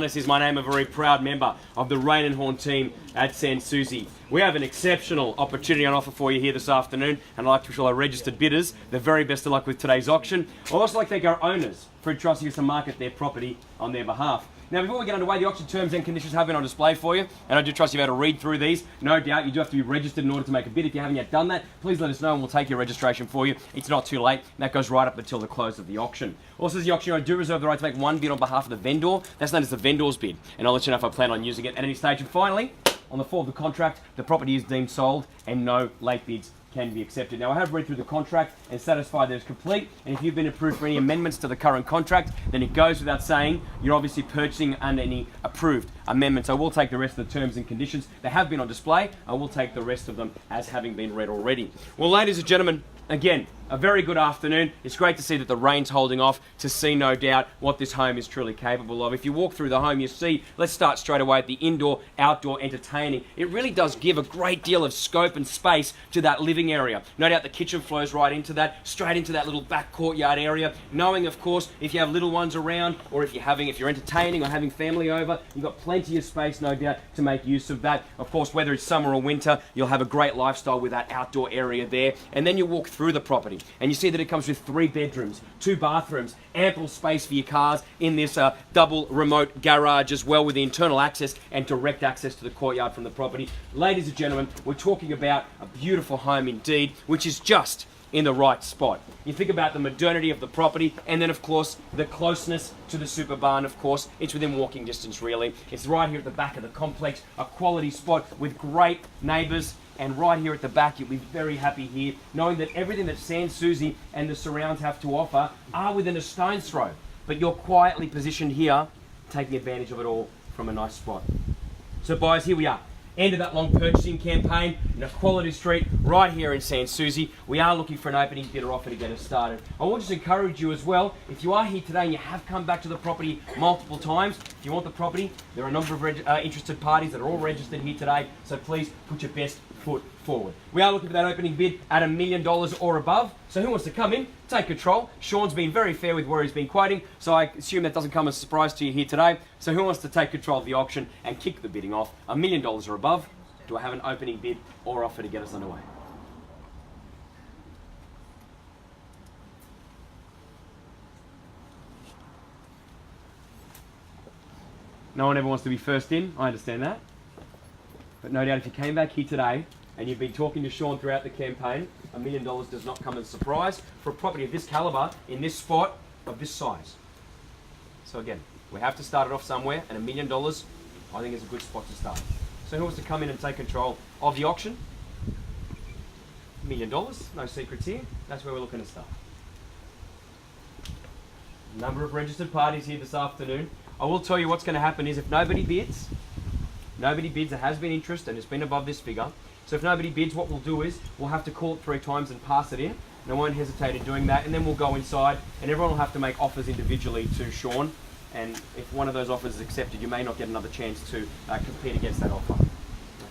This is my name, a very proud member of the Rain and Horn team at Souci. We have an exceptional opportunity on offer for you here this afternoon, and I'd like to wish all our registered bidders the very best of luck with today's auction. I'd also like to thank our owners for entrusting us to market their property on their behalf. Now, before we get underway, the auction terms and conditions have been on display for you, and I do trust you've had to read through these. No doubt you do have to be registered in order to make a bid. If you haven't yet done that, please let us know and we'll take your registration for you. It's not too late, and that goes right up until the close of the auction. Also, as the auctioneer, I do reserve the right to make one bid on behalf of the vendor. That's known as the vendor's bid, and I'll let you know if I plan on using it at any stage. And finally, on the fall of the contract, the property is deemed sold and no late bids can be accepted. Now, I have read through the contract and satisfied that it's complete, and if you've been approved for any amendments to the current contract, then it goes without saying you're obviously purchasing under any approved amendments. I will take the rest of the terms and conditions that have been on display. I will take the rest of them as having been read already. Well, ladies and gentlemen, again, a very good afternoon. It's great to see that the rain's holding off, to see, no doubt, what this home is truly capable of. If you walk through the home, you see, let's start straight away at the indoor-outdoor entertaining. It really does give a great deal of scope and space to that living area. No doubt the kitchen flows right into that, straight into that little back courtyard area. Knowing, of course, if you have little ones around, or if you're entertaining or having family over, you've got plenty of space, no doubt, to make use of that. Of course, whether it's summer or winter, you'll have a great lifestyle with that outdoor area there. And then you walk through the property, and you see that it comes with 3 bedrooms, 2 bathrooms, ample space for your cars in this double remote garage as well, with the internal access and direct access to the courtyard from the property. Ladies and gentlemen, we're talking about a beautiful home indeed, which is just in the right spot. You think about the modernity of the property, and then of course the closeness to the super barn. Of course, it's within walking distance really. It's right here at the back of the complex, a quality spot with great neighbours. And right here at the back, you'll be very happy here, knowing that everything that Souci and the surrounds have to offer are within a stone's throw. But you're quietly positioned here, taking advantage of it all from a nice spot. So buyers, here we are. End of that long purchasing campaign in a quality street right here in Souci. We are looking for an opening bidder offer to get us started. I want to just encourage you as well, if you are here today and you have come back to the property multiple times, if you want the property, there are a number of interested parties that are all registered here today, so please put your best foot forward. We are looking for that opening bid at $1 million or above. So who wants to come in, take control? Sean's been very fair with where he's been quoting, so I assume that doesn't come as a surprise to you here today. So who wants to take control of the auction and kick the bidding off? $1 million or above. Do I have an opening bid or offer to get us underway? No one ever wants to be first in, I understand that. But no doubt if you came back here today and you've been talking to Sean throughout the campaign, $1 million does not come as a surprise for a property of this calibre, in this spot, of this size. So again, we have to start it off somewhere, and $1 million, I think, is a good spot to start. So who wants to come in and take control of the auction? $1 million, no secrets here. That's where we're looking to start. Number of registered parties here this afternoon. I will tell you what's going to happen is if nobody bids, there has been interest and it's been above this figure. So if nobody bids, what we'll do is we'll have to call it 3 times and pass it in. And I won't hesitate in doing that. And then we'll go inside and everyone will have to make offers individually to Sean. And if one of those offers is accepted, you may not get another chance to compete against that offer.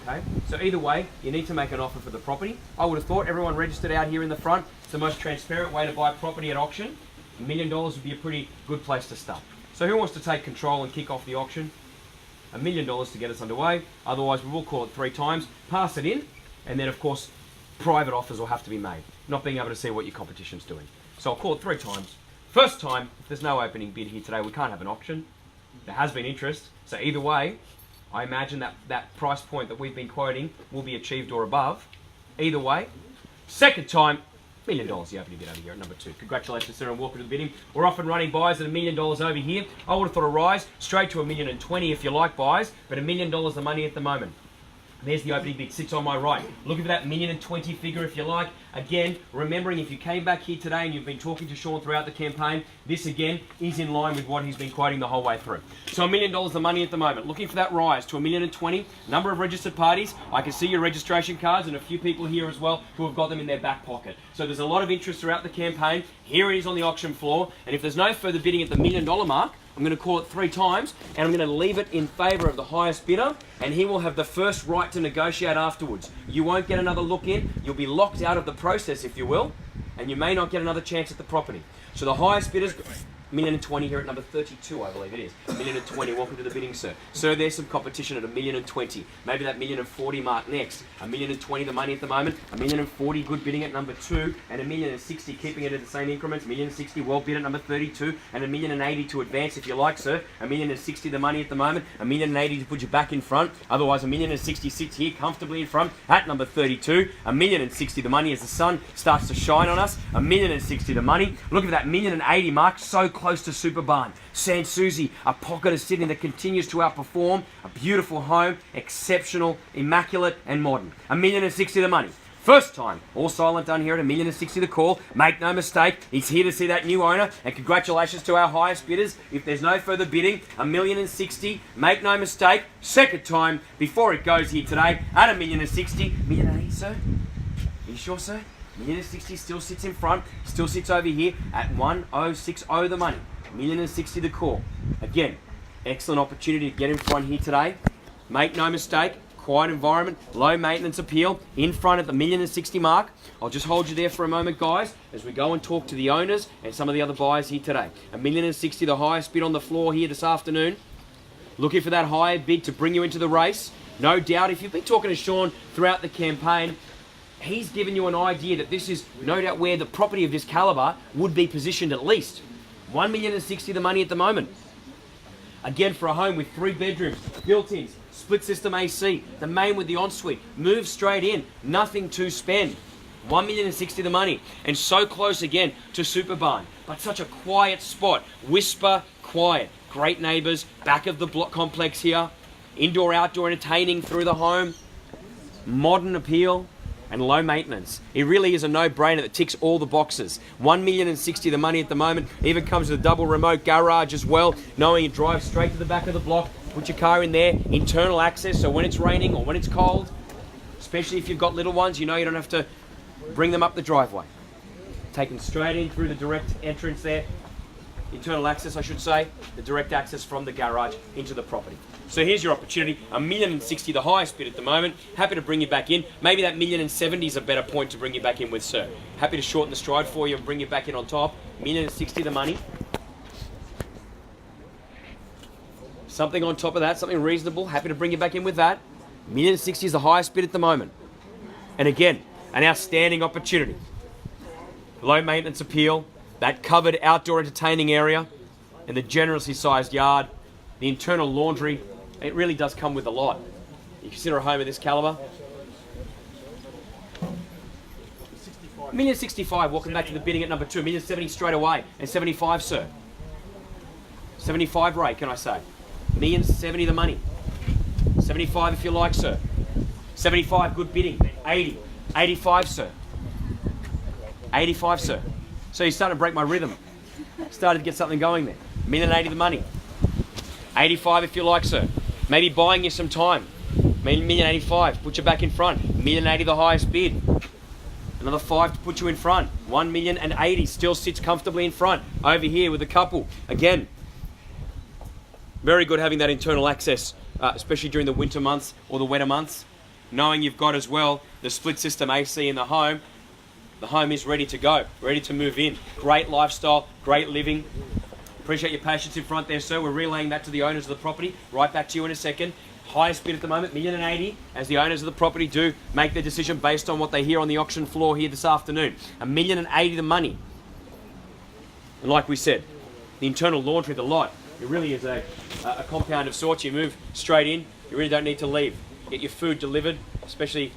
Okay? So either way, you need to make an offer for the property. I would have thought everyone registered out here in the front. It's the most transparent way to buy property at auction. $1 million would be a pretty good place to start. So who wants to take control and kick off the auction? $1 million to get us underway. Otherwise, we will call it 3 times, pass it in, and then of course, private offers will have to be made, not being able to see what your competition's doing. So I'll call it 3 times. First time, if there's no opening bid here today, we can't have an auction. There has been interest, so either way, I imagine that price point that we've been quoting will be achieved or above. Either way. Second time, $1 million the opening bid over here at number 2. Congratulations, sir, and welcome to the bidding. We're off and running buyers at $1 million over here. I would have thought a rise straight to $1,020,000 if you like buyers, but $1 million the money at the moment. There's the opening bid, sits on my right. Looking for that $1,020,000 figure if you like. Again, remembering if you came back here today and you've been talking to Sean throughout the campaign, this again is in line with what he's been quoting the whole way through. So $1 million the money at the moment. Looking for that rise to $1,020,000. Number of registered parties. I can see your registration cards and a few people here as well who have got them in their back pocket. So there's a lot of interest throughout the campaign. Here it is on the auction floor. And if there's no further bidding at the $1 million mark, I'm going to call it 3 times, and I'm going to leave it in favour of the highest bidder, and he will have the first right to negotiate afterwards. You won't get another look in. You'll be locked out of the process, if you will, and you may not get another chance at the property. So the highest bidders 1,020,000 here at number 32, I believe it is. 1,020,000. Welcome to the bidding, sir. Sir, there's some competition at 1,020,000. Maybe that 1,040,000 mark next. 1,020,000 the money at the moment. 1,040,000 good bidding at number 2, and 1,060,000 keeping it at the same increments. 1,060,000 well bid at number 32, and 1,080,000 to advance if you like, sir. 1,060,000 the money at the moment. 1,080,000 to put you back in front. Otherwise, 1,060,000 sits here comfortably in front at number 32. 1,060,000 the money as the sun starts to shine on us. 1,060,000 the money. Look at that 1,080,000 mark, so close to Super Barn. Souci, a pocket of Sydney that continues to outperform. A beautiful home, exceptional, immaculate, and modern. 1,060,000 the money. First time, all silent done here at 1,060,000 the call. Make no mistake, he's here to see that new owner, and congratulations to our highest bidders. If there's no further bidding, 1,060,000. Make no mistake, second time before it goes here today at 1,060,000. 1,080,000, sir? Are you sure, sir? 1,060,000 still sits in front, still sits over here at 1,060 the money. 1,060,000 the call. Again, excellent opportunity to get in front here today. Make no mistake, quiet environment, low maintenance appeal, in front at the 1,060,000 mark. I'll just hold you there for a moment, guys, as we go and talk to the owners and some of the other buyers here today. 1,060,000, the highest bid on the floor here this afternoon. Looking for that higher bid to bring you into the race. No doubt, if you've been talking to Sean throughout the campaign, he's given you an idea that this is no doubt where the property of this calibre would be positioned at least. 1,060,000 the money at the moment. Again, for a home with 3 bedrooms, built-ins, split system AC, the main with the ensuite, move straight in, nothing to spend. 1,060,000 the money, and so close again to Super Barn, but such a quiet spot. Whisper quiet. Great neighbours, back of the block complex here. Indoor, outdoor entertaining through the home. Modern appeal and low maintenance. It really is a no-brainer that ticks all the boxes. 1,060,000 the money at the moment. Even comes with a double remote garage as well, knowing you drive straight to the back of the block, put your car in there, internal access, so when it's raining or when it's cold, especially if you've got little ones, you know you don't have to bring them up the driveway. Taken straight in through the direct entrance there. Internal access, I should say, the direct access from the garage into the property. So here's your opportunity, 1,060,000, the highest bid at the moment. Happy to bring you back in. Maybe that 1,070,000 is a better point to bring you back in with, sir. Happy to shorten the stride for you and bring you back in on top. 1,060,000 the money. Something on top of that, something reasonable. Happy to bring you back in with that. 1,060,000 is the highest bid at the moment. And again, an outstanding opportunity. Low maintenance appeal, that covered outdoor entertaining area, and the generously sized yard, the internal laundry. It really does come with a lot. You consider a home of this calibre. 1,065,000, walking back to the bidding at number 2. 1,070,000 straight away, and 75, sir. 75, Ray, can I say? 1,070,000 the money. 75 if you like, sir. 75, good bidding. 80. 85, sir. 85, sir. So you're starting to break my rhythm. Started to get something going there. 1,080,000 the money. 85 if you like, sir. Maybe buying you some time. 1,085,000, put you back in front. 1,080,000 the highest bid. Another 5 to put you in front. 1,080,000 still sits comfortably in front. Over here with a couple. Again, very good having that internal access, especially during the winter months or the wetter months. Knowing you've got as well the split system AC in the home. The home is ready to go, ready to move in. Great lifestyle, great living. Appreciate your patience in front there, sir. We're relaying that to the owners of the property. Right back to you in a second. Highest bid at the moment, 1,080,000, as the owners of the property do make their decision based on what they hear on the auction floor here this afternoon. 1,080,000 the money. And like we said, the internal laundry, the lot, it really is a compound of sorts. You move straight in, you really don't need to leave. Get your food delivered, especially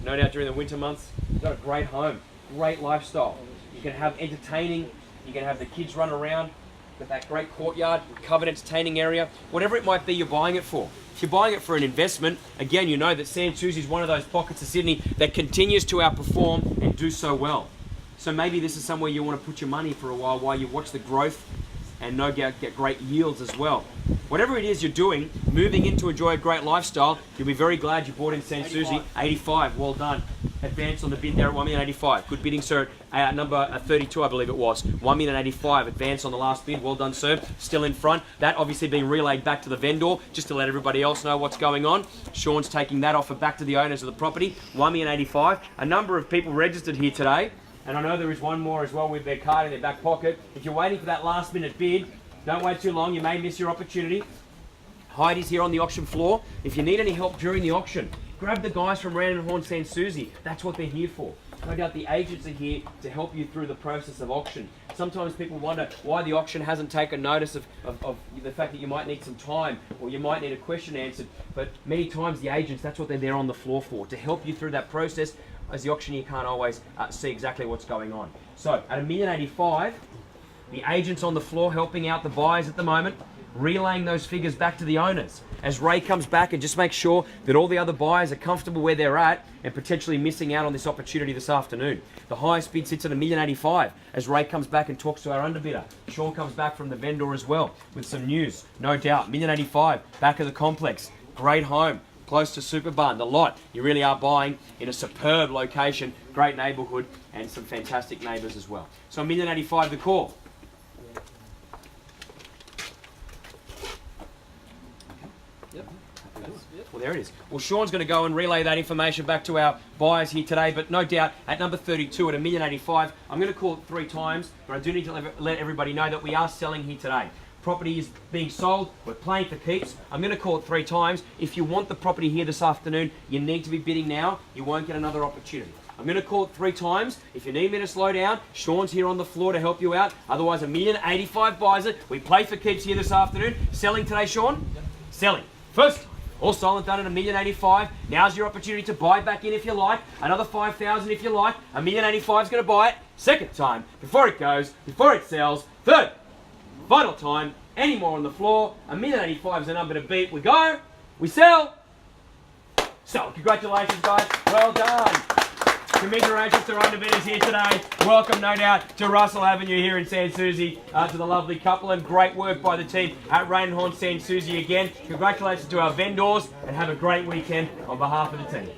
no doubt during the winter months. You've got a great home, great lifestyle. You can have entertaining, you can have the kids run around, got that great courtyard, covered entertaining area, whatever it might be you're buying it for. If you're buying it for an investment, again, you know that Souci is one of those pockets of Sydney that continues to outperform and do so well. So maybe this is somewhere you want to put your money for a while you watch the growth and no doubt get great yields as well. Whatever it is you're doing, moving in to enjoy a great lifestyle, you'll be very glad you bought in Souci. 85, well done. Advance on the bid there at 1,085,000. Good bidding, sir. Number 32, I believe it was. 1,085,000. Advance on the last bid. Well done, sir. Still in front. That obviously being relayed back to the vendor, just to let everybody else know what's going on. Sean's taking that offer back to the owners of the property. 1,085,000. A number of people registered here today. And I know there is one more as well with their card in their back pocket. If you're waiting for that last minute bid, don't wait too long. You may miss your opportunity. Heidi's here on the auction floor. If you need any help during the auction, grab the guys from Randon Horn San Souci. That's what they're here for. No doubt the agents are here to help you through the process of auction. Sometimes people wonder why the auction hasn't taken notice of the fact that you might need some time or you might need a question answered. But many times the agents, that's what they're there on the floor for, to help you through that process, as the auctioneer can't always see exactly what's going on. So at $1,085,000, the agent's on the floor helping out the buyers at the moment, relaying those figures back to the owners. As Ray comes back and just makes sure that all the other buyers are comfortable where they're at and potentially missing out on this opportunity this afternoon. The highest bid sits at $1,085,000 as Ray comes back and talks to our underbidder. Sean comes back from the vendor as well with some news, no doubt. $1,085,000, back of the complex. Great home, close to Superbarn. The lot, you really are buying in a superb location, great neighbourhood, and some fantastic neighbours as well. So $1,085,000 the call. Well, there it is. Well, Sean's going to go and relay that information back to our buyers here today, but no doubt at number 32 at $1,085,000, I'm going to call it 3 times, but I do need to let everybody know that we are selling here today. Property is being sold, we're playing for keeps. I'm going to call it 3 times. If you want the property here this afternoon, you need to be bidding now. You won't get another opportunity. I'm going to call it 3 times. If you need me to slow down, Sean's here on the floor to help you out. Otherwise, $1,085,000 buys it. We play for keeps here this afternoon. Selling today, Sean? Yep. Selling. First time. All silent done at $1,085,000. Now's your opportunity to buy back in if you like. Another $5,000 if you like. $1,085,000 is going to buy it. Second time. Before it goes. Before it sells. Third. Final time. Any more on the floor. $1,085,000 is the number to beat. We go. We sell. So, congratulations, guys. Well done. Commiserations to our underbidders here today. Welcome, no doubt, to Russell Avenue here in San Souci, to the lovely couple, and great work by the team at Rain and Horn San Souci again. Congratulations to our vendors, and have a great weekend on behalf of the team.